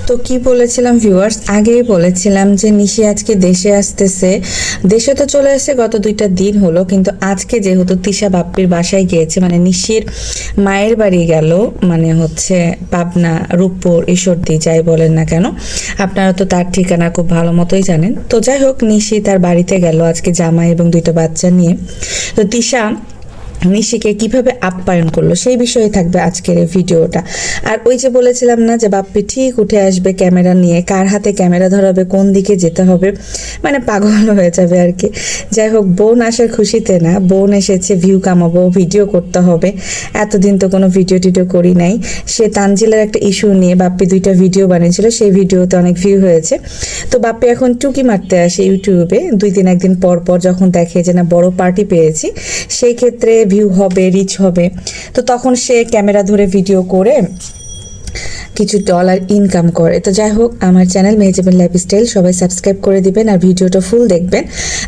তো কি বলেছিলাম ভিউয়ার্স, আগেই বলেছিলাম যে নিশি আজকে দেশে আসতেছে। দেশে তো চলে এসেছে গত 2টা দিন হলো, কিন্তু আজকে যেহেতু তিশা বাপ্পির বাসায় গিয়েছে, মানে নিশির মায়ের বাড়ি গেল, মানে হচ্ছে পাবনা, রূপপুর, ঈশ্বরদী যাই বলেন না কেন, আপনারা তো তার ঠিকানা খুব ভালো মতোই জানেন। তো যাই হোক, নিশি তার বাড়িতে গেল আজকে জামাই এবং 2টা বাচ্চা নিয়ে। তো তিশা নিশিকে কিভাবে আপ্যায়ন করলো সেই বিষয়ে থাকবে আজকের এই ভিডিওটা। আর ওই যে বলেছিলাম না যে বাপ্পি ঠিক উঠে আসবে ক্যামেরা নিয়ে, কার হাতে ক্যামেরা ধরাবে, কোন দিকে যেতে হবে, মানে পাগল হয়ে যাবে আর কি। যাই হোক, বোন আসার খুশিতে না, বোন এসেছে ভিউ কামাবো, ভিডিও করতে হবে। এতদিন তো কোনো ভিডিও টিডিও করি নাই। সে তানজিলার একটা ইস্যু নিয়ে বাপ্পি 2টা ভিডিও বানিয়েছিল, সেই ভিডিওতে অনেক ভিউ হয়েছে। তো বাপ্পি এখন টুকি মারতে আসে ইউটিউবে 2 দিন 1 দিন পর পর, যখন দেখে যে না বড় পার্টি পেয়েছি, সেই ক্ষেত্রে ভিউ হবে, রিচ হবে, তো তখন সে ক্যামেরা ধরে ভিডিও করে কিছু ডলার ইনকাম করে। তো যাই হোক, আমার চ্যানেল মেহেজাবিন লাইফস্টাইল সবাই সাবস্ক্রাইব করে দিবেন আর ভিডিওটা ফুল দেখবেন।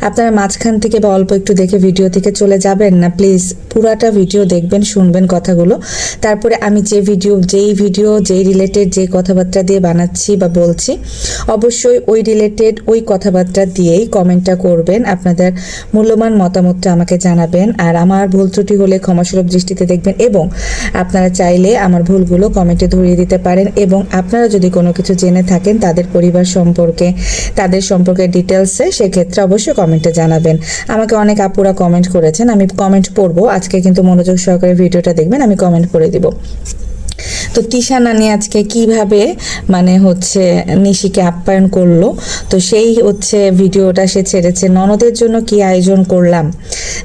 আপনারা মাঝখান থেকে বা অল্প একটু দেখে ভিডিও থেকে চলে যাবেন না, প্লিজ পুরাটা ভিডিও দেখবেন, শুনবেন কথাগুলো। তারপরে আমি যেই ভিডিও যেই রিলেটেড যে কথাবার্তা দিয়ে বানাচ্ছি বা বলছি, অবশ্যই ওই রিলেটেড ওই কথাবার্তা দিয়েই কমেন্টটা করবেন, আপনাদের মূল্যবান মতামতটা আমাকে জানাবেন। আর আমার ভুল ত্রুটি হলে ক্ষমাসুলভ দৃষ্টিতে দেখবেন, এবং আপনারা চাইলে আমার ভুলগুলো কমেন্টে ধরিয়ে দিতে পারেন। এবং আপনারা যদি কোনো কিছু জেনে থাকেন তাদের পরিবার সম্পর্কে, তাদের সম্পর্কে ডিটেলসে, সেক্ষেত্রে অবশ্যই কমেন্টে জানাবেন। আমাকে অনেক আপুরা কমেন্ট করেছেন, আমি কমেন্ট পড়বো আজকে, কিন্তু মনোযোগ সহকারে ভিডিওটা দেখবেন, আমি কমেন্ট করে দিব। তো তিশা নানি আজকে কিভাবে মানে হচ্ছে নিশিকে আপ্যায়ন করলো, তো সেই হচ্ছে ভিডিওটা সে ছেড়েছে। ননদের জন্য কি আয়োজন করলাম,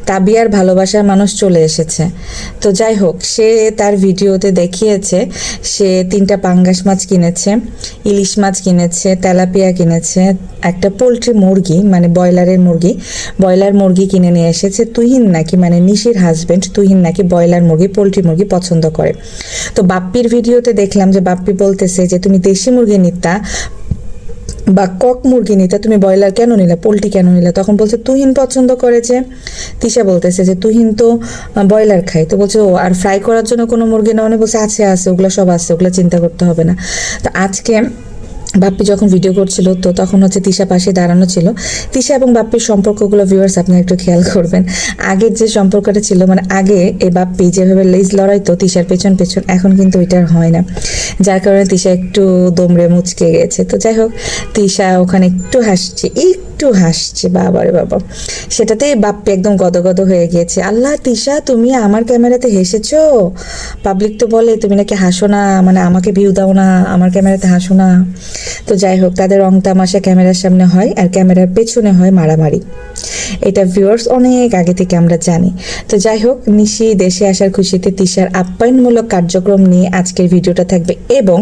তাবিয়ার ভালোবাসার মানুষ চলে এসেছে। তো যাই হোক, সে তার ভিডিওতে দেখিয়েছে সে 3টা পাঙ্গাস মাছ কিনেছে, ইলিশ মাছ কিনেছে, তেলাপিয়া কিনেছে, একটা পোলট্রি মুরগি মানে ব্রয়লার মুরগি কিনে নিয়ে এসেছে। তুহিন নাকি, মানে নিশির হাজবেন্ড তুহিন নাকি ব্রয়লার মুরগি, পোলট্রি মুরগি পছন্দ করে। তো বাপ্পির ভিডিওতে দেখলাম যে বাপ্পি বলতেছে যে তুমি দেশি মুরগি নিতা বা কক মুরগি নিতা, তুমি ব্রয়লার কেন নিলে, পোলট্রি কেন নিলে? তখন বলছে তুহিন পছন্দ করেছে। তিশা বলতেছে যে তুহিন তো ব্রয়লার খায়। তো বলছে ও, আর ফ্রাই করার জন্য কোনো মুরগি নেওয়া নেই? বলছে আছে, ওগুলো সব আছে, ওগুলো চিন্তা করতে হবে না। তো আজকে বাপ্পি যখন ভিডিও করছিল, তো তখন হচ্ছে তিশা পাশে দাঁড়ানো ছিল। তিশা এবং বাপ্পির সম্পর্কগুলো ভিউয়ার্স আপনারা একটু খেয়াল করবেন। আগের যে সম্পর্কটা ছিল, মানে আগে এই বাপ্পি যেভাবে লেজ লড়াইতো তিশার পেছন, এখন কিন্তু ওইটার হয় না, যার কারণে তিশা একটু দমড়ে মুচকে গেছে। তো যাই হোক, তিশা ওখানে একটু হাসছে, বাবারে বাবা, সেটাতেই বাপ্পি একদম গদগদ হয়ে গিয়েছে। আল্লাহ তিশা, তুমি আমার ক্যামেরাতে হেসেছো? পাবলিক তো বলে তুমি নাকি হাসো না, মানে আমাকে ভিউ দাও না, আমার ক্যামেরাতে হাসো না। তো যাই হোক, তাদের রং তামাশা ক্যামেরার সামনে হয় আর ক্যামেরার পেছনে হয় মারামারি, এটা ভিউয়ার্স অনেক আগে থেকে আমরা জানি। তো যাই হোক, নিশি দেশে আসার খুশিতে তিশার আপ্যায়নমূলক কার্যক্রম নিয়ে আজকের ভিডিওটা থাকবে, এবং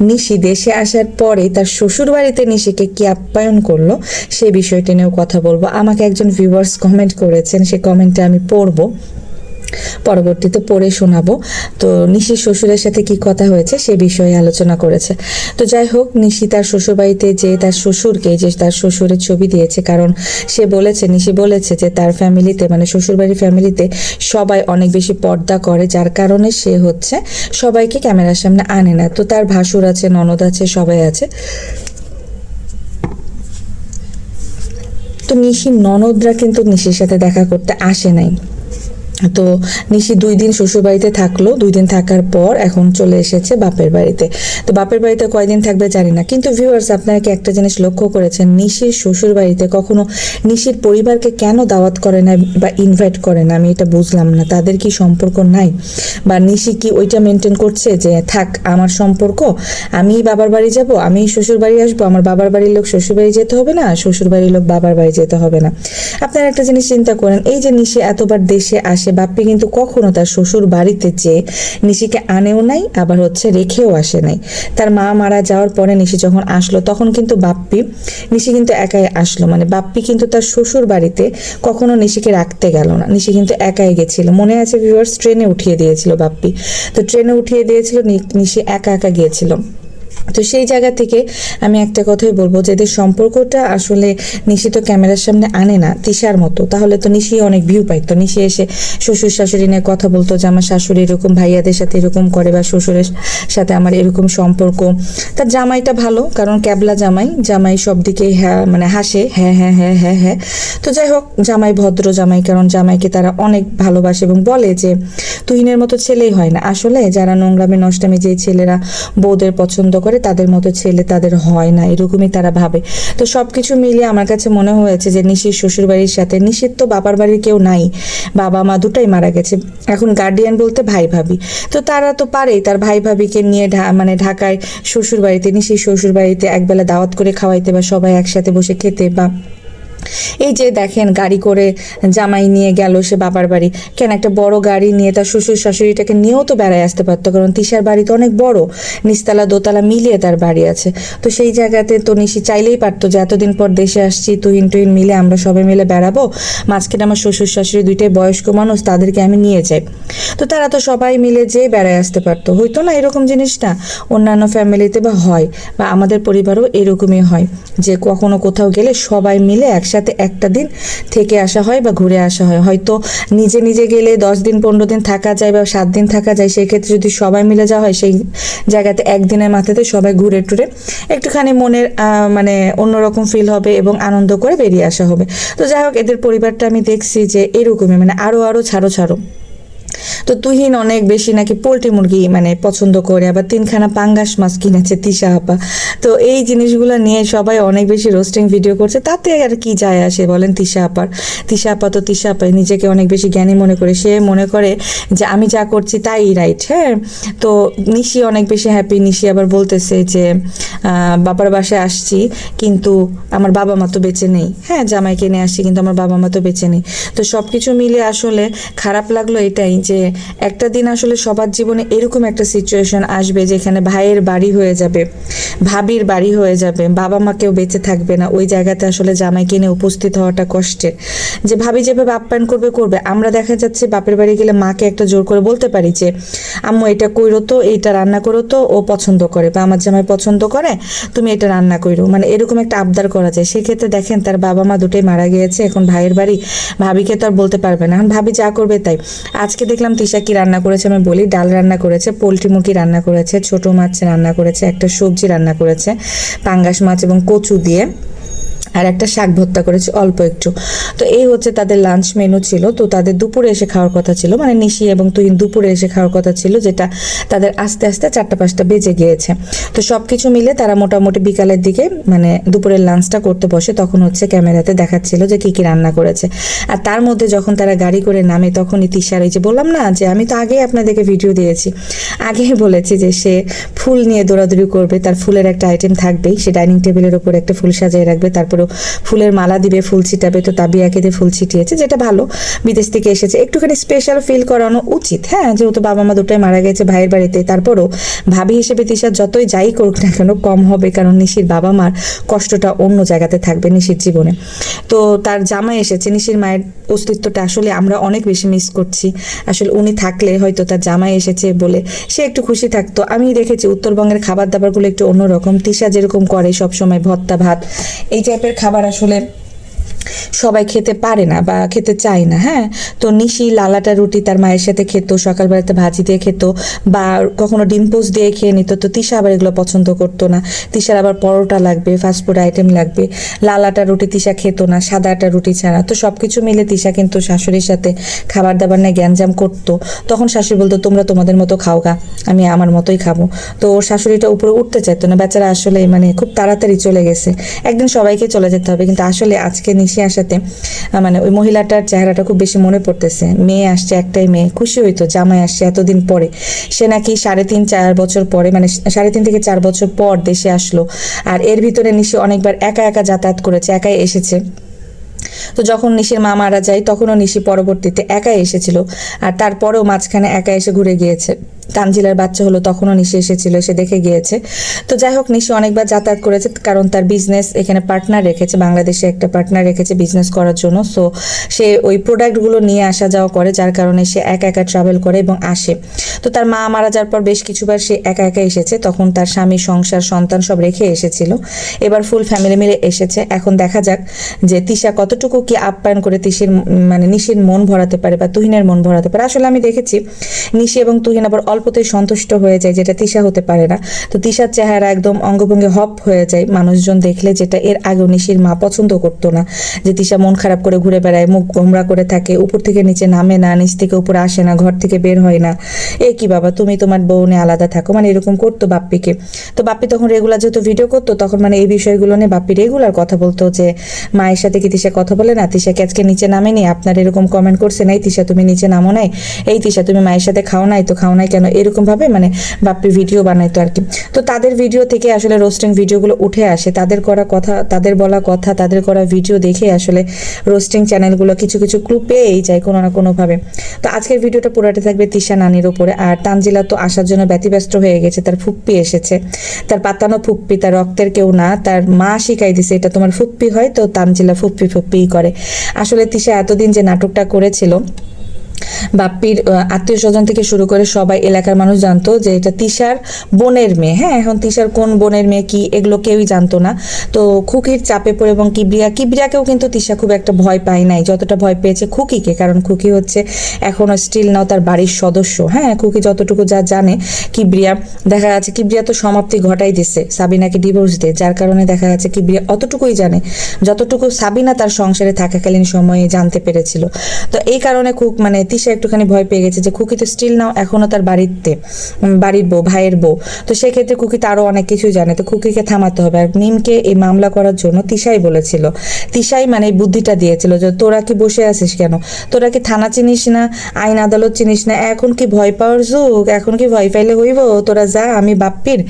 নিশি দেশে আসার পরে তার শ্বশুর বাড়িতে নিশিকে কি আপ্যায়ন করলো সেই বিষয়টি নিয়েও কথা বলবো। আমাকে একজন ভিউয়ার্স কমেন্ট করেছেন, সেই কমেন্টে আমি পড়বো, পরবর্তীতে পড়ে শোনাবো। তো নিশির শ্বশুরের সাথে কি কথা হয়েছে সে বিষয়ে আলোচনা করেছে। তো যাই হোক, নিশি তার শ্বশুরবাড়িতে যে তার শ্বশুরকে, যে তার শ্বশুরের ছবি দিয়েছে, কারণ নিশি বলেছে যে তার ফ্যামিলিতে, মানে শ্বশুরবাড়ির ফ্যামিলিতে সবাই অনেক বেশি পর্দা করে, যার কারণে সে হচ্ছে সবাইকে ক্যামেরার সামনে আনে না। তো তার ভাসুর আছে, ননদ আছে, সবাই আছে। তো নিশির ননদরা কিন্তু নিশির সাথে দেখা করতে আসে নাই। তো নিশি 2 দিন শ্বশুর বাড়িতে থাকলো, 2 দিন থাকার পর এখন চলে এসেছে বাপের বাড়িতে। তো বাপের বাড়িতে কয়দিন থাকবে জানি না, কিন্তু ভিউয়ার্স আপনারা কি একটা জিনিস লক্ষ্য করেছেন, নিশির শ্বশুর বাড়িতে কখনো নিশির পরিবারকে কেন দাওয়াত করে না বা ইনভাইট করে না? আমি এটা বুঝলাম না। তাদের কি সম্পর্ক নাই, বা নিশি কি ওইটা মেনটেন করছে যে থাক আমার সম্পর্ক, আমি বাবার বাড়ি যাব, আমি শ্বশুর বাড়ি আসবো, আমার বাবার বাড়ির লোক শ্বশুর বাড়ি যেতে হবে না, শ্বশুর বাড়ির লোক বাবার বাড়ি যেতে হবে না? আপনারা একটা জিনিস চিন্তা করেন, এই যে নিশি এতবার দেশে আসে, বাপ্পি কিন্তু কখনো তার শ্বশুর বাড়িতে যে নিশিকে আনেও নাই, আবার হচ্ছে রেখেও আসে নাই। তার মা মারা যাওয়ার পরে নিশি যখন আসলো, তখন কিন্তু নিশি কিন্তু একাই আসলো, মানে বাপ্পি কিন্তু তার শ্বশুর বাড়িতে কখনো নিশিকে রাখতে গেল না, নিশি কিন্তু একাই গেছিল। মনে আছে ভিউয়ার্স, ট্রেনে উঠিয়ে দিয়েছিল বাপ্পি, তো ট্রেনে উঠিয়ে দিয়েছিল, নিশি একা গিয়েছিল। তো সেই জায়গা থেকে আমি একটা কথাই বলবো যে এদের সম্পর্কটা আসলে নিশি তো ক্যামেরার সামনে আনে না তিশার মতো, তাহলে তো নিশি অনেক ভিউ পাইতো। নিশি এসে শ্বশুর শাশুড়ি নিয়ে কথা বলতো যে আমার শাশুড়ি এরকম ভাইয়াদের সাথে এরকম করে, বা শ্বশুরের সাথে আমার এরকম সম্পর্ক। তার জামাইটা ভালো, কারণ ক্যাবলা জামাই, জামাই সব দিকে হ্যাঁ মানে হাসে, হ্যাঁ হ্যাঁ হ্যাঁ হ্যাঁ হ্যাঁ। তো যাই হোক, জামাই ভদ্র জামাই, কারণ জামাইকে তারা অনেক ভালোবাসে এবং বলে যে তুহিনের মতো ছেলেই হয় না। আসলে যারা নোংরামি নষ্টামি যে ছেলেরা বউদের পছন্দ করে তাদের মতো ছেলে তাদের হয় না, এরকমই তারা ভাবে। তো সবকিছু মিলিয়ে আমার কাছে মনে হয়েছে যে নিশির শ্বশুর বাড়ির সাথে, নিশির তো বাবার বাড়ির কেউ নাই, বাবা মা দুটাই মারা গেছে, এখন গার্ডিয়ান বলতে ভাই ভাবি। তো তারা তো পারেই তার ভাই ভাবিকে নিয়ে মানে ঢাকায় শ্বশুর বাড়িতে, নিশির শ্বশুর বাড়িতে একবেলা দাওয়াত করে খাওয়াইতে, বা সবাই একসাথে বসে খেতে। বা এই যে দেখেন গাড়ি করে জামাই নিয়ে গেল সে বাবার বাড়ি, কেন একটা বড় গাড়ি নিয়ে তার শ্বশুর শাশুড়িটাকে নিয়েও তো বেড়ায় আসতে পারতো, কারণ তিশার বাড়ি তো অনেক বড়, নিচতলা দোতলা মিলিয়ে তার বাড়ি আছে। তো সেই জায়গাতে তো নিশি চাইলেই পারতো যে এতদিন পর দেশে আসছি, তুহিন টুহিন মিলে আমরা সবাই মিলে বেড়াবো, মাঝখানে আমার শ্বশুর শাশুড়ি দুইটাই বয়স্ক মানুষ, তাদেরকে আমি নিয়ে যাই। তো তারা তো সবাই মিলে যেয়ে বেড়ায় আসতে পারতো, হইতো না এরকম জিনিসটা? অন্যান্য ফ্যামিলিতে বা হয়, বা আমাদের পরিবারও এরকমই হয় যে কখনো কোথাও গেলে সবাই মিলে একসাথে একটা দিন থেকে আসা হয় বা ঘুরে আসা হয়। হয়তো নিজে নিজে গেলে 10 দিন 15 দিন থাকা যায় বা 7 দিন থাকা যায়, সেই ক্ষেত্রে যদি সবাই মিলে যাওয়া হয় সেই জায়গাতে একদিনের মাথাতে সবাই ঘুরে টুরে একটুখানি মনের মানে অন্যরকম ফিল হবে এবং আনন্দ করে বেরিয়ে আসা হবে। তো যাই হোক, এদের পরিবারটা আমি দেখছি যে এরকমই, মানে আরো আরো ছাড়ো ছাড়ো। তো তুহিন অনেক বেশি নাকি পোল্ট্রি মুরগি মানে পছন্দ করে, আবার 3খানা পাঙ্গাস মাছ কিনেছে তিশা আপা। তো এই জিনিসগুলো নিয়ে সবাই অনেক বেশি রোস্টিং ভিডিও করছে, তাতে আর কি যায় আসে বলেন তিশা আপার? তিশা আপা তো তিশা আপাই, নিজেকে অনেক বেশি জ্ঞানী মনে করে, সে মনে করে যে আমি যা করছি তাই রাইট। হ্যাঁ, তো নিশি অনেক বেশি হ্যাপি। নিশি আবার বলতেছে যে বাবার বাসায় আসছি কিন্তু আমার বাবা মা তো বেঁচে নেই, হ্যাঁ জামাইকে নিয়ে আসছি কিন্তু আমার বাবা মা তো বেঁচে নেই। তো সব কিছু মিলে আসলে খারাপ লাগলো এটাই যে একটা দিন আসলে সবার জীবনে এরকম একটা সিচুয়েশন আসবে যেখানে ভাইয়ের বাড়ি হয়ে যাবে, ভাবির বাড়ি হয়ে যাবে, বাবা মা কেউ বেঁচে থাকবে না। ওই জায়গাতে আসলে জামাইকে নিয়ে উপস্থিত হওয়াটা কষ্টের। যে ভাবি যেভাবে আপ্যায়ন করবে করবে, আমরা দেখা যাচ্ছে বাপের বাড়ি গেলে মাকে একটা জোর করে বলতে পারি যে আম্মু এটা কইরো তো, এইটা রান্না করো তো, ও পছন্দ করে বা আমার জামাই পছন্দ করে, তুমি এটা রান্না কইরো, মানে এরকম একটা আবদার করা যায়। সেক্ষেত্রে দেখেন তার বাবা মা দুটোই মারা গিয়েছে, এখন ভাইয়ের বাড়ি, ভাবিকে তো আর বলতে পারবে না, এখন ভাবি যা করবে তাই। আজকে দেখলাম তিশা কি রান্না করেছে আমি বলি, ডাল রান্না করেছে, পোলট্রি মুরগি রান্না করেছে, ছোট মাছ রান্না করেছে, একটা সবজি রান্না করেছে পাঙ্গাস মাছ এবং কচু দিয়ে, আর একটা শাক ভর্তা করেছে অল্প একটু। তো এই হচ্ছে তাদের লাঞ্চ মেনু ছিল। তো তাদের দুপুরে এসে খাওয়ার কথা ছিল, মানে নিশি এবং তুহিন দুপুরে এসে খাওয়ার কথা ছিল, যেটা তাদের আস্তে আস্তে 4টা 5টা বেজে গিয়েছে। তো সব কিছু মিলে তারা মোটামুটি বিকালের দিকে মানে দুপুরের লাঞ্চটা করতে বসে, তখন হচ্ছে ক্যামেরাতে দেখাচ্ছিল যে কি কি রান্না করেছে। আর তার মধ্যে যখন তারা গাড়ি করে নামে তখনই তিশার, এই যে বললাম না যে আমি তো আগেই আপনাদেরকে ভিডিও দিয়েছি, আগেই বলেছি যে সে ফুল নিয়ে দৌড়াদৌড়ি করবে, তার ফুলের একটা আইটেম থাকবেই, সে ডাইনিং টেবিলের উপর একটা ফুল সাজিয়ে রাখবে, তারপর ফুলের মালা দিবে, ফুল ছিটাবে। তো তাবিয়াকে দিয়ে ফুল ছিটিয়েছে, যেটা ভালো, বিদেশ থেকে এসেছে, একটুখানি স্পেশাল ফিল করানো উচিত। হ্যাঁ, যেহেতু বাবা মা দুটোই মারা গেছে ভাইয়ের বাড়িতে, তারপরও ভাবি হিসেবে তিশা যতই যাই করুক না কেন কম হবে, কারণ নিশির বাবা মার কষ্টটা অন্য জায়গাতে থাকবে নিশির জীবনে। তো তার জামাই এসেছে, নিশির মায়ের অস্তিত্বটা আসলে আমরা অনেক বেশি মিস করছি। আসলে উনি থাকলে হয়তো তার জামাই এসেছে বলে সে একটু খুশি থাকতো। আমি দেখেছি উত্তরবঙ্গের খাবার দাবারগুলো একটু অন্যরকম, তিশা যেরকম করে সবসময় ভর্তা ভাত এই টাইপের খাবার আসলে সবাই খেতে পারে না বা খেতে চায় না। হ্যাঁ, তো নিশি লালাটা রুটি তার মায়ের সাথে খেত, সকালবেলাতে ভাজি দিয়ে খেত বা কখনো ডিম পোস্ট দিয়ে খেয়ে নিত। তো তিশা আবার এগুলো পছন্দ করতো না, তিশার আবার পরোটা লাগবে, ফাস্টফুড আইটেম লাগবে। লালাটা রুটি তিশা খেত না, সাদাটা রুটি ছাড়া। তো সব কিছু মিলে তিশা কিন্তু শাশুড়ির সাথে খাবার দাবার নিয়ে গ্যাঞ্জাম করতো। তখন শাশুড়ি বলতো তোমরা তোমাদের মতো খাও গা, আমি আমার মতোই খাবো। তো ওর শাশুড়িটা উপরে উঠতে চাইতো না, বেচারা আসলে মানে খুব তাড়াতাড়ি চলে গেছে, একদিন সবাইকে চলে যেতে হবে। কিন্তু আসলে আজকে নিশি আসাতে মানে ওই মহিলাটার চেহারাটা খুব বেশি মনে পড়তেছে। মেয়ে আসছে, একটাই মেয়ে, খুশি হইতো জামাই আসছে এতদিন পরে। সে নাকি 3.5-4 বছর পরে, মানে 3.5 থেকে 4 বছর পর দেশে আসলো। আর এর ভিতরে নিশি অনেকবার একা একা যাতায়াত করেছে, একাই এসেছে। তো যখন নিশির মা মারা যায় তখনও নিশি পরবর্তীতে একাই এসেছিল, আর তারপরেও মাঝখানে একা এসে ঘুরে গিয়েছে। তানজিলার বাচ্চা হলো তখনও নিশি এসেছিল, এসে দেখে গিয়েছে। তো যাই হোক, নিশি অনেকবার যাতায়াত করেছে, কারণ তার বিজনেস এখানে পার্টনার রেখেছে, বাংলাদেশে একটা পার্টনার রেখেছে বিজনেস করার জন্য। সো সে ওই প্রোডাক্টগুলো নিয়ে আসা যাওয়া করে, যার কারণে সে একা একা ট্রাভেল করে এবং আসে। তো তার মা মারা যাওয়ার পর বেশ কিছুবার সে একা একা এসেছে, তখন তার স্বামী, সংসার, সন্তান সব রেখে এসেছিল। এবার ফুল ফ্যামিলি মিলে এসেছে। এখন দেখা যাক যে তিশা কতটুকু কি আপ্যায়ন করে মানে নিশির মন ভরাতে পারে বা তুহিনের মন ভরাতে পারে। আসলে আমি দেখেছি নিশি এবং তুহিন আবার অল্পতেই সন্তুষ্ট হয়ে যায়, যেটা তিশা হতে পারে না। তো তিশার চেহারা একদম অঙ্গভঙ্গি হপ হয়ে যায় মানুষজন দেখলে, যেটা এর আগেও নিশির মা পছন্দ করতো না, যে তিশা মন খারাপ করে ঘুরে বেড়ায়, মুখ গোমরা করে থাকে, উপর থেকে নিচে নামে না, নিচ থেকে উপরে আসে না, ঘর থেকে বের হয় না। এ কি বাবা, তুমি তোমার বউ নিয়ে আলাদা থাকো, মানে এরকম করতো বাপ্পিকে। তো বাপ্পি তখন রেগুলার যেহেতু ভিডিও করতো, তখন মানে এই বিষয়গুলো নিয়ে বাপ্পি রেগুলার কথা বলতো যে মায়ের সাথে কি তিশা কথা বলে না, তিশাকে আজকে নিচে নামেনি, আপনার এরকম কমেন্ট করছে, নাই তিশা তুমি নিচে নামো নাই, এই তিশা তুমি মায়ের সাথে খাও নাই, তো খাও নাই কেন, এরকম ভাবে মানে বাপ্পি ভিডিও বানাইতো আর কি। তো তাদের ভিডিও থেকে আসলে রোস্টিং ভিডিওগুলো উঠে আসে, তাদের করা কথা, তাদের বলা কথা, তাদের করা ভিডিও দেখে আসলে রোস্টিং চ্যানেলগুলো কিছু কিছু ক্লু পেয়েই যায় কোনো না কোনোভাবে। তো আজকের ভিডিওটা পুরোটা থাকবে তিশা নানির উপরে। আর তানজিলা তো আসার জন্য ব্যতিব্যস্ত হয়ে গেছে, তার ফুপ্পি এসেছে, তার পাতানো ফুপ্পি, তার রক্তের কেউ না, তার মা শিখাই দিছে এটা তোমার ফুপ্পি হয়, তো তানজিলা ফুপ্পি ফুপ্পিই করে। আসলে তিশা এতদিন যে নাটকটা করেছিল, বাপ্পির আত্মীয় স্বজন থেকে শুরু করে সবাই, এলাকার মানুষ জানতো যে এটা তিশার বোনের মেয়ে। হ্যাঁ, এখন তিশার কোন বোনের মেয়ে কি এগুলো কেউই জানতো না। তো খুকির চাপে পড়ে এবং কিবরিয়াকেও কিন্তু তিশা খুব একটা ভয় পায় নাই, যতটা ভয় পেয়েছে খুকিকে, কারণ খুকি হচ্ছে এখনো স্টিল নাও তার বাড়ির সদস্য। হ্যাঁ, খুকি যতটুকু যা জানে, কিবরিয়া দেখা যাচ্ছে কিবরিয়া তো সমাপ্তি ঘটাই দিছে সাবিনাকে ডিভোর্স দিয়ে, যার কারণে দেখা যাচ্ছে কিবরিয়া অতটুকুই জানে যতটুকু সাবিনা তার সংসারে থাকাকালীন সময়ে জানতে পেরেছিল। তো এই কারণে খুব মানে তিশা একটুখানি ভয় পেয়ে গেছে যে খুকি তো স্টিল নাও এখনো তার বাড়ির বউ, ভাইয়ের বউ। তো সেক্ষেত্রে খুকি তো আরো অনেক কিছু জানে, তো খুকিকে থামাতে হবে। আর মিমকে এই মামলা করার জন্য তিশাই বলেছিল, তিশাই মানে এই বুদ্ধিটা দিয়েছিল যে তোরা কি বসে আছিস কেন, তোরা কি থানা চিনিস না, আইন আদালত চিনিস না, এখন কি ভয় পাওয়ার যুগ, এখন কি ভয় পাইলে হইব, তোরা যা, আমি বাপ্পির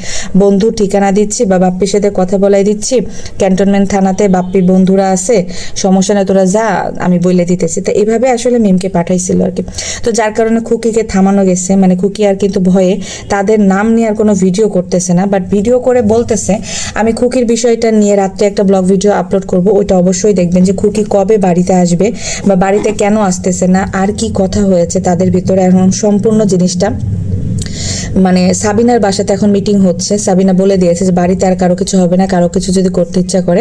বন্ধুর ঠিকানা দিচ্ছি বা বাপ্পির সাথে কথা বলাই দিচ্ছি, ক্যান্টনমেন্ট থানাতে বাপ্পির বন্ধুরা আছে, সমস্যা নেই, তোরা যা, আমি বলে দিতেছি। তো এইভাবে আসলে মিমকে পাঠাইছিল আর কি। তো যার কারণে খুকিকে থামানো গেছে, মানে খুকি আর কিন্তু ভয়ে তাদের নাম নিয়ে আর কোনো ভিডিও করতেছে না, বাট ভিডিও করে বলতেছে আমি খুকির বিষয়টা নিয়ে রাত্রে একটা ব্লগ ভিডিও আপলোড করব, ওইটা অবশ্যই দেখবেন যে খুকি কবে বাড়িতে আসবে বা বাড়িতে কেন আসতেছে না, আর কি কথা হয়েছে তাদের ভিতরে, এখন সম্পূর্ণ জিনিসটা মানে সাবিনার বাসাতে এখন মিটিং হচ্ছে। সাবিনা বলে দিয়েছে যে বাড়িতে আর কারো কিছু হবে না, কারো কিছু যদি করতে ইচ্ছা করে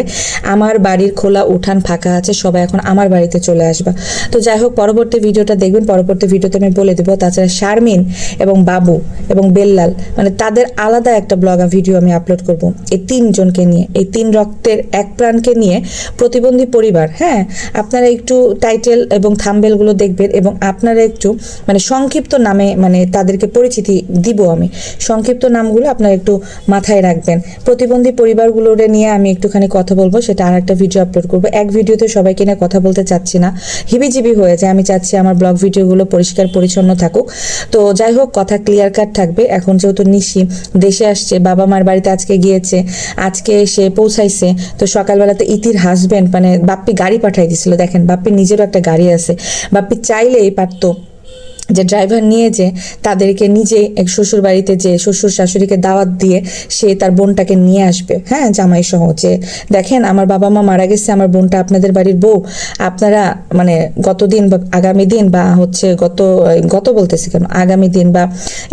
আমার বাড়ির খোলা উঠান ফাঁকা আছে, সবাই এখন আমার বাড়িতে চলে আসবা। তো যাই হোক, পরবর্তী ভিডিওটা দেখবেন, পরবর্তী ভিডিওতে আমি বলে দেবো। তাছাড়া শারমিন এবং বাবু এবং বেল্লাল মানে তাদের আলাদা একটা ব্লগ ভিডিও আমি আপলোড করব, এই তিনজনকে নিয়ে, এই তিন রক্তের এক প্রাণকে নিয়ে, প্রতিবন্ধী পরিবার। হ্যাঁ, আপনারা একটু টাইটেল এবং থাম্বনেলগুলো দেখবেন এবং আপনারা একটু মানে সংক্ষিপ্ত নামে মানে তাদেরকে পরিচিতি দিব, আমি সংক্ষিপ্ত নামগুলো আপনারা একটু মাথায় রাখবেন। প্রতিবন্ধী পরিবারগুলোর নিয়ে আমি একটুখানি কথা বলবো, সেটা আর একটা ভিডিও আপলোড করবো। এক ভিডিওতে সবাইকে নিয়ে কথা বলতে চাচ্ছি না, হিবিজিবি হয়ে যায়। আমি চাচ্ছি আমার ব্লগ ভিডিওগুলো পরিষ্কার পরিচ্ছন্ন থাকুক। তো যাই হোক, কথা ক্লিয়ার কাট থাকবে। এখন যেহেতু নিশি দেশে আসছে, বাবা মার বাড়িতে আজকে গিয়েছে, আজকে এসে পৌঁছাইছে, তো সকালবেলাতে ইতির হাজবেন্ড মানে বাপ্পি গাড়ি পাঠাই দিছিল। দেখেন, বাপ্পির নিজেরও একটা গাড়ি আছে, বাপ্পি চাইলেই পারতো যে ড্রাইভার নিয়ে যে তাদেরকে নিজে এক শ্বশুর বাড়িতে যে শ্বশুর শাশুড়িকে দাওয়াত দিয়ে সে তার বোনটাকে নিয়ে আসবে। হ্যাঁ, জামাই সহ, যে দেখেন আমার বাবা মা মারা গেছে, আমার বোনটা আপনাদের বাড়ির বউ, আপনারা মানে গতদিন বা আগামী দিন বা হচ্ছে গত বলতেছি কেন, আগামী দিন বা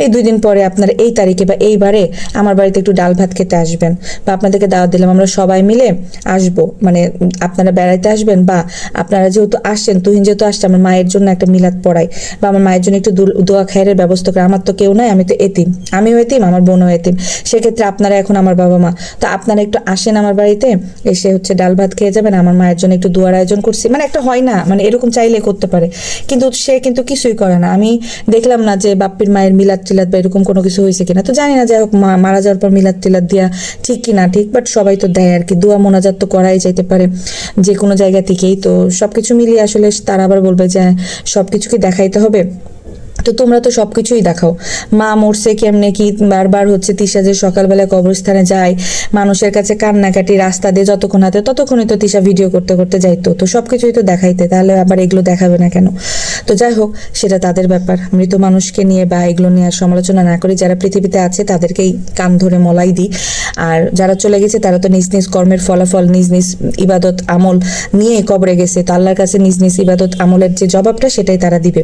এই 2 দিন পরে আপনারা এই তারিখে বা এইবারে আমার বাড়িতে একটু ডাল ভাত খেতে আসবেন, বা আপনাদেরকে দাওয়াত দিলাম, আমরা সবাই মিলে আসবো, মানে আপনারা বেড়াইতে আসবেন, বা আপনারা যেহেতু আসছেন, তুহিন যেহেতু আসছে, আমার মায়ের জন্য একটা মিলাদ পড়াই, বা আমার মায়ের জন্য একটু দোয়া খায়ের ব্যবস্থা করে, আমার তো কেউ নাই, আমি তো এতিম, আমিও এতিম, আমার বোনও এতিম, সেক্ষেত্রে আপনারা এখন আমার বাবা মা, তো আপনারা একটু আসেন আমার বাড়িতে, এসে হচ্ছে ডাল ভাত খেয়ে যাবেন, আমার মায়ের জন্য একটু দোয়ার আয়োজন করছি। মানে একটা হয় না, মানে এরকম চাইলে করতে পারে, কিন্তু সে কিন্তু কিছুই করে না। আমি দেখলাম না যে বাপ্পির মায়ের মিলাদ টিলাদ বা এরকম কোনো কিছু হয়েছে কিনা, তো জানি না। যাই হোক, মারা যাওয়ার পর মিলাদ টিলাদ দেওয়া ঠিক কি না ঠিক, বাট সবাই তো দেয় আর কি, দোয়া মোনাজাত তো করাই যাইতে পারে যে কোনো জায়গা থেকেই। তো সবকিছু মিলিয়ে আসলে তারা আবার বলবে যে সবকিছু কি দেখাইতে হবে, তো তোমরা তো সবকিছুই দেখাও, মা মরছে কেমনে কি, বারবার হচ্ছে তিশা যে সকালবেলায় কবরস্থানে যায়, মানুষের কাছে কান্নাকাটি, রাস্তা দিয়ে যতক্ষণ হাতে ততক্ষণই তো তিশা ভিডিও করতে করতে যাইতো, তো সবকিছুই তো দেখাইতে, তাহলে আবার এগুলো দেখাবে না কেন? তো যাই হোক, সেটা তাদের ব্যাপার। মৃত মানুষকে নিয়ে বা এগুলো নিয়ে আর সমালোচনা না করি। যারা পৃথিবীতে আছে তাদেরকেই কান ধরে মলাই দিই, আর যারা চলে গেছে তারা তো নিজ নিজ কর্মের ফলাফল, নিজ নিজ ইবাদত আমল নিয়ে কবরে গেছে, তো আল্লাহর কাছে নিজ নিজ ইবাদত আমলের যে জবাবটা সেটাই তারা দিবে।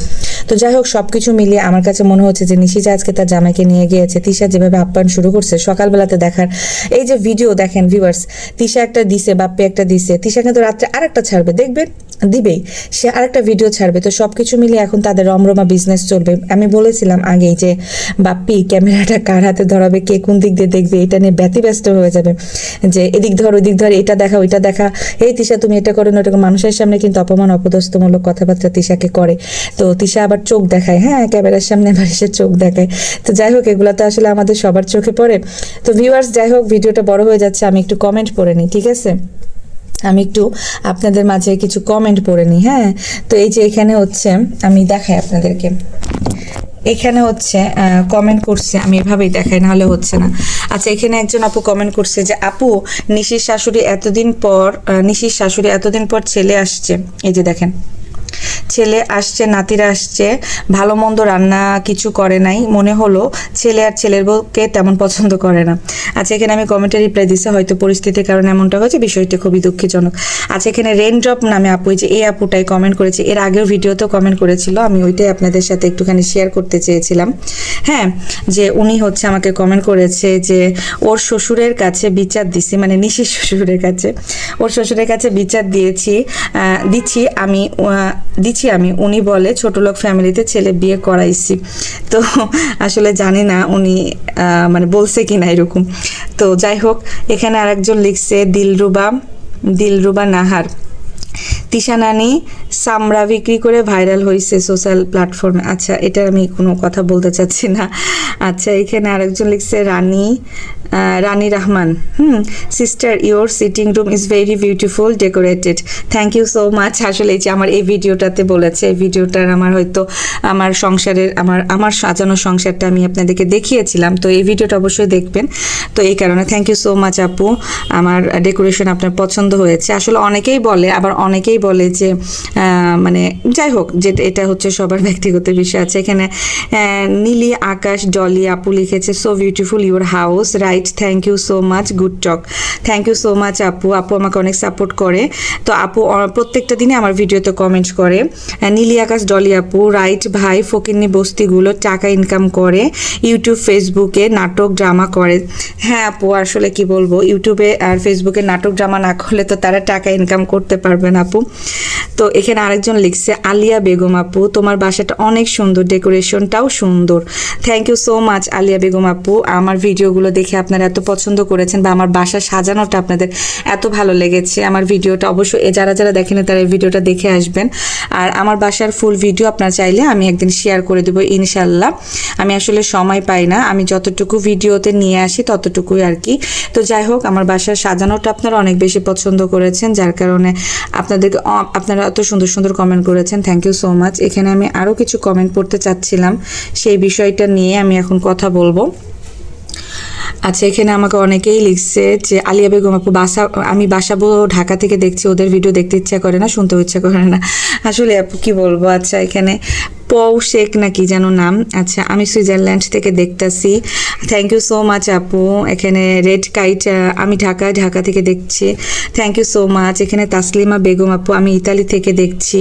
তো যাই হোক, সবকিছু মিলিয়ে আমার কাছে মনে হচ্ছে যে নিশি যে আজকে তার জামাইকে নিয়ে গিয়েছে, তিশা যেভাবে আপ্যায়ন শুরু করছে সকালবেলাতে দেখার এই যে ভিডিও দেখেন ভিউয়ার্স, তিশা একটা দিছে, বাপ্পি একটা দিছে, তিশা কিন্তু রাত্রে আরেকটা ছাড়বে, দেখবেন দিবেই, সে আরেকটা ভিডিও ছাড়বে। তো সবকিছু মিলিয়ে এখন তাদের রমরমা বিজনেস চলবে। আমি বলেছিলাম আগেই যে বাপ্পি ক্যামেরাটা কার হাতে ধরাবে, কে কোন দিক দিয়ে দেখবে, এটা নিয়ে ব্যতিব্যস্ত হয়ে যাবে, যে এদিক ধর ওদিক ধর, এটা দেখা ওইটা দেখা, এই তিশা তুমি এটা করো না ওটা করো। মানুষের সামনে কিন্তু অপমান অপদস্থমূলক কথাবার্তা তিশাকে করে, তো তিশা আবার চোখ দেখায়, হ্যাঁ ক্যামেরার সামনে আবার এসে চোখ দেখায়। তো যাই হোক, এগুলো তো আসলে আমাদের সবার চোখে পড়ে। তো ভিউয়ার্স, যাই হোক, ভিডিওটা বড় হয়ে যাচ্ছে, আমি একটু কমেন্ট পড়ে নিই, ঠিক আছে? আমি একটু আপনাদের মাঝে কিছু কমেন্ট পড়ে নিই। হ্যাঁ, তো এই যে এখানে হচ্ছে, আমি দেখাই আপনাদেরকে, এখানে হচ্ছে কমেন্ট করছে, আমি এভাবেই দেখাই, নাহলে হচ্ছে না। আচ্ছা, এখানে একজন আপু কমেন্ট করছে যে আপু, নিশির শাশুড়ি এতদিন পর ছেলে আসছে, এই যে দেখেন, ছেলে আসছে, নাতিরা আসছে, ভালো মন্দ রান্না কিছু করে নাই, মনে হলো ছেলে আর ছেলের বউকে তেমন পছন্দ করে না। আচ্ছা, এখানে আমি কমেন্টে রিপ্লাই দিছি, হয়তো পরিস্থিতির কারণে এমনটা হয়েছে, বিষয়টি খুবই দুঃখজনক। আচ্ছা, এখানে রেইনড্রপ নামে আপু, যে এই আপুটাই কমেন্ট করেছে, এর আগেও ভিডিওতেও কমেন্ট করেছিল, আমি ওইটাই আপনাদের সাথে একটুখানি শেয়ার করতে চেয়েছিলাম। হ্যাঁ, যে উনি হচ্ছে আমাকে কমেন্ট করেছে যে ওর শ্বশুরের কাছে বিচার দিছি, মানে নিশির শ্বশুরের কাছে, ওর শ্বশুরের কাছে বিচার দিচ্ছি আমি, উনি বলে ছোটলোক ফ্যামিলিতে ছেলে বিয়ে করাইছি। তো আসলে জানি না উনি মানে বলছে কিনা এরকম। তো যাই হোক, এখানে আরেকজন লিখছে দিলরুবা নাহার, তিশা নানি চামড়া বিক্রি করে ভাইরাল হয়েছে সোশ্যাল প্ল্যাটফর্মে। আচ্ছা, এটা আমি কোনো কথা বলতে চাচ্ছি না। আচ্ছা, এখানে আরেকজন লিখছে Rani Rahman, sister your sitting room is very beautiful decorated, thank you so much. আসলে এই যে আমার এই ভিডিওটাতে বলেছে, এই ভিডিওটার আমার হয়তো আমার সংসারের আমার সাজানো সংসারটা আমি আপনাদেরকে দেখিয়েছিলাম, তো এই ভিডিওটা অবশ্যই দেখবেন। তো এই কারণে থ্যাংক ইউ সো মাচ আপু, আমার ডেকোরেশন আপনার পছন্দ হয়েছে। আসলে অনেকেই বলে, আবার অনেকেই বলে যে মানে যাই হোক, যে এটা হচ্ছে সবার ব্যক্তিগত বিষয় আছে। এখানে নীলি আকাশ ডলি আপু লিখেছে, so beautiful your house, right, thank you so much, good talk, thank you so much আপু আমাকে অনেক সাপোর্ট করে। তো আপু প্রত্যেকটা দিনে আমার ভিডিওতে কমেন্ট করে। নীলি আকাশ ডলি আপু, রাইট ভাই, ফকিন্নি বস্তিগুলো টাকা ইনকাম করে, ইউটিউব ফেসবুকে নাটক ড্রামা করে। হ্যাঁ আপু, আসলে কি বলবো, ইউটিউবে আর ফেসবুকে নাটক ড্রামা না করলে তো তারা টাকা ইনকাম করতে পারবে না আপু। তো এখানে আরেকজন লিখছে, আলিয়া বেগম আপু, তোমার বাসাটা অনেক সুন্দর, ডেকোরেশনটাও সুন্দর, thank you so much Alia Begum আপু, আমার ভিডিওগুলো দেখে আপনারা এত পছন্দ করেছেন বা আমার বাসা সাজানোটা আপনাদের এত ভালো লেগেছে। আমার ভিডিওটা অবশ্যই যারা দেখেন তারা এই ভিডিওটা দেখে আসবেন। আর আমার বাসার ফুল ভিডিও আপনারা চাইলে আমি একদিন শেয়ার করে দেবো ইনশাল্লাহ। আমি আসলে সময় পাই না, আমি যতটুকু ভিডিওতে নিয়ে আসি ততটুকুই আর কি। তো যাই হোক, আমার বাসার সাজানোটা আপনারা অনেক বেশি পছন্দ করেছেন, যার কারণে আপনারা এত সুন্দর সুন্দর কমেন্ট করেছেন, থ্যাংক ইউ সো মাচ। এখানে আমি আরও কিছু কমেন্ট পড়তে চাচ্ছিলাম, সেই বিষয়টা নিয়ে আমি এখন কথা বলবো। আচ্ছা, এখানে আমাকে অনেকেই লিখছে যে আলিয়া বেগম আপু, আমি বাসাবো ঢাকা থেকে দেখছি, ওদের ভিডিও দেখতে ইচ্ছা করে না, শুনতেও ইচ্ছা করে না। আসলে আপু কি বলবো। আচ্ছা, এখানে পৌ শেখ নাকি যেন নাম, আচ্ছা, আমি সুইজারল্যান্ড থেকে দেখতেছি, থ্যাংক ইউ সো মাচ আপু। এখানে রেড কাইট, আমি ঢাকা থেকে দেখছি, থ্যাংক ইউ সো মাচ। এখানে তাসলিমা বেগম আপু, আমি ইতালি থেকে দেখছি,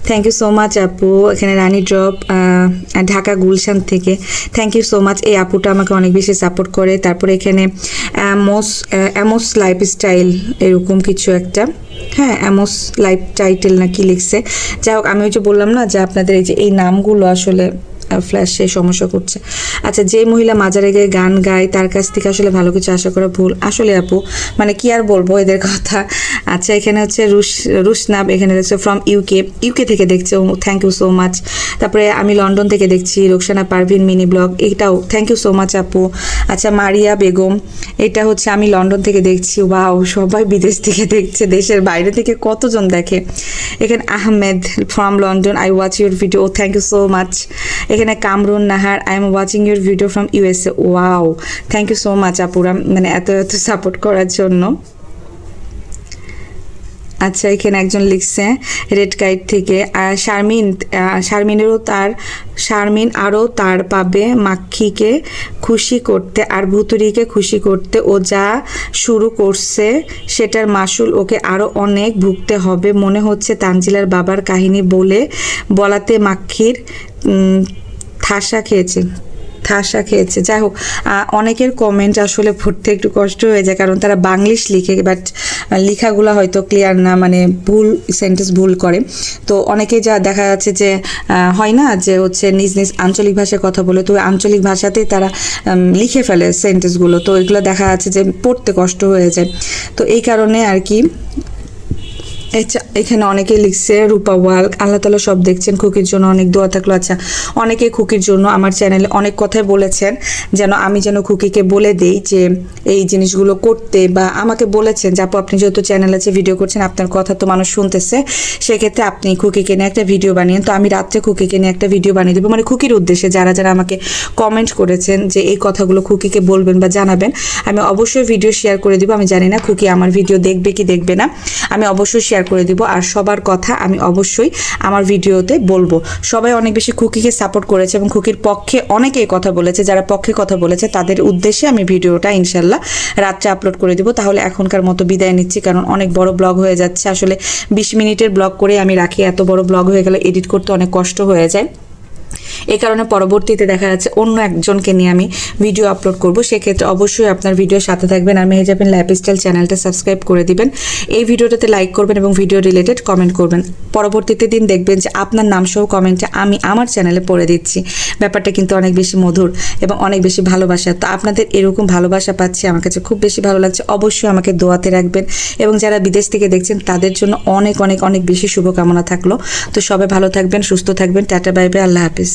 থ্যাংক ইউ সো মাচ আপু। এখানে রানী ড্রপ, ঢাকা গুলশান থেকে, থ্যাংক ইউ সো মাচ। এই আপুটা আমাকে অনেক বেশি সাপোর্ট করে। তারপরে এখানে অ্যামোস লাইফস্টাইল এরকম কিছু একটা, হ্যাঁ অ্যামোস লাইফ টাইটেল না কি লিখছে। যাই হোক, আমি ওই যে বললাম না যে আপনাদের এই নামগুলো আসলে ফ্ল্যাশে সমস্যা করছে। আচ্ছা, যে মহিলা মাজারে গিয়ে গান গায় তার কাছ থেকে আসলে ভালো কিছু আশা করা ভুল। আসলে আপু, মানে কি আর বলবো এদের কথা। আচ্ছা এখানে হচ্ছে রুশনাব, এখানে দেখছে ফ্রম ইউকে থেকে দেখছে, থ্যাংক ইউ সো মাচ। তারপরে আমি লন্ডন থেকে দেখছি, রোকসানা পারভিন মিনি ব্লগ, এটাও থ্যাংক ইউ সো মাচ আপু। আচ্ছা মারিয়া বেগম, এটা হচ্ছে আমি লন্ডন থেকে দেখছি, ওয়াও সবাই বিদেশ থেকে দেখছে, দেশের বাইরে থেকে কতজন দেখে। এখানে Ahmed from London, I watch your video, thank you so much. এখানে Kamrun Nahar, I am watching your video from USA, wow thank you so much আপুরা, মানে এত সাপোর্ট করার জন্য। আচ্ছা এখানে একজন লিখছে রেড কাইট থেকে, শারমিন আরও তার পাবে মাক্ষীকে খুশি করতে আর ভুতুরিকে খুশি করতে, ও যা শুরু করছে সেটার মাসুল ওকে আরও অনেক ভুগতে হবে। মনে হচ্ছে তানজিলার বাবার কাহিনী বলাতে মাক্ষীর ঠাসা খেয়েছে। যাই হোক, অনেকের কমেন্ট আসলে পড়তে একটু কষ্ট হয়ে যায়, কারণ তারা বাংলিশ লিখে, বাট লেখাগুলো হয়তো ক্লিয়ার না, মানে ভুল সেন্টেন্স ভুল করে। তো অনেকে যা দেখা যাচ্ছে যে হয় না যে হচ্ছে নিজ নিজ আঞ্চলিক ভাষায় কথা বলে, তো আঞ্চলিক ভাষাতেই তারা লিখে ফেলে সেন্টেন্সগুলো, তো এগুলো দেখা যাচ্ছে যে পড়তে কষ্ট হয়ে যায়। তো এই কারণে আর কি এখানে অনেকেই লিখছে রূপা ওয়াল, আল্লাহ তাআলা সব দেখছেন, খুকির জন্য অনেক দোয়া থাকলো। আচ্ছা অনেকেই খুকির জন্য আমার চ্যানেলে অনেক কথাই বলেছেন, আমি যেন খুকিকে বলে দেই যে এই জিনিসগুলো করতে, বা আমাকে বলেছেন যে আপু আপনি যেহেতু চ্যানেল আছে ভিডিও করছেন, আপনার কথা তো মানুষ শুনতেছে, সেক্ষেত্রে আপনি খুকিকে নিয়ে একটা ভিডিও বানিয়েন। তো আমি রাত্রে খুকিকে নিয়ে একটা ভিডিও বানিয়ে দেবো, মানে খুকির উদ্দেশ্যে যারা আমাকে কমেন্ট করেছেন যে এই কথাগুলো খুকিকে বলবেন বা জানাবেন, আমি অবশ্যই ভিডিও শেয়ার করে দিব। আমি জানি না খুকি আমার ভিডিও দেখবে কি দেখবে না, আমি অবশ্যই শেয়ার করে দিব। আর সবার কথা আমি অবশ্যই আমার ভিডিওতে বলবো। সবাই অনেক বেশি খুকিকে সাপোর্ট করেছে এবং খুকির পক্ষে অনেকেই কথা বলেছে, যারা পক্ষে কথা বলেছে তাদের উদ্দেশ্যে আমি ভিডিওটা ইনশাল্লাহ রাত্রে আপলোড করে দিব। তাহলে এখনকার মতো বিদায় নিচ্ছি, কারণ অনেক বড় ব্লগ হয়ে যাচ্ছে। আসলে 20 মিনিটের ব্লগ করে আমি রাখি, এত বড় ব্লগ হয়ে গেলে এডিট করতে অনেক কষ্ট হয়ে যায়। এই কারণে পরবর্তীতে দেখা যাচ্ছে অন্য একজনকে নিয়ে আমি ভিডিও আপলোড করব, সেক্ষেত্রে অবশ্যই আপনার ভিডিওর সাথে থাকবেন আর মেহেজাবিন লাইফস্টাইল চ্যানেলটা সাবস্ক্রাইব করে দিবেন, এই ভিডিওটাতে লাইক করবেন এবং ভিডিও রিলেটেড কমেন্ট করবেন। পরবর্তীতে দিন দেখবেন যে আপনার নাম সহ কমেন্টে আমি আমার চ্যানেলে পড়ে দিচ্ছি। ব্যাপারটা কিন্তু অনেক বেশি মধুর এবং অনেক বেশি ভালোবাসা। তো আপনাদের এরকম ভালোবাসা পাচ্ছি, আমার কাছে খুব বেশি ভালো লাগছে। অবশ্যই আমাকে দোয়াতে রাখবেন এবং যারা বিদেশ থেকে দেখছেন তাদের জন্য অনেক অনেক অনেক বেশি শুভকামনা থাকলো। তো সবাই ভালো থাকবেন, সুস্থ থাকবেন, টাটা বাই বাই, আল্লাহ হাফিজ।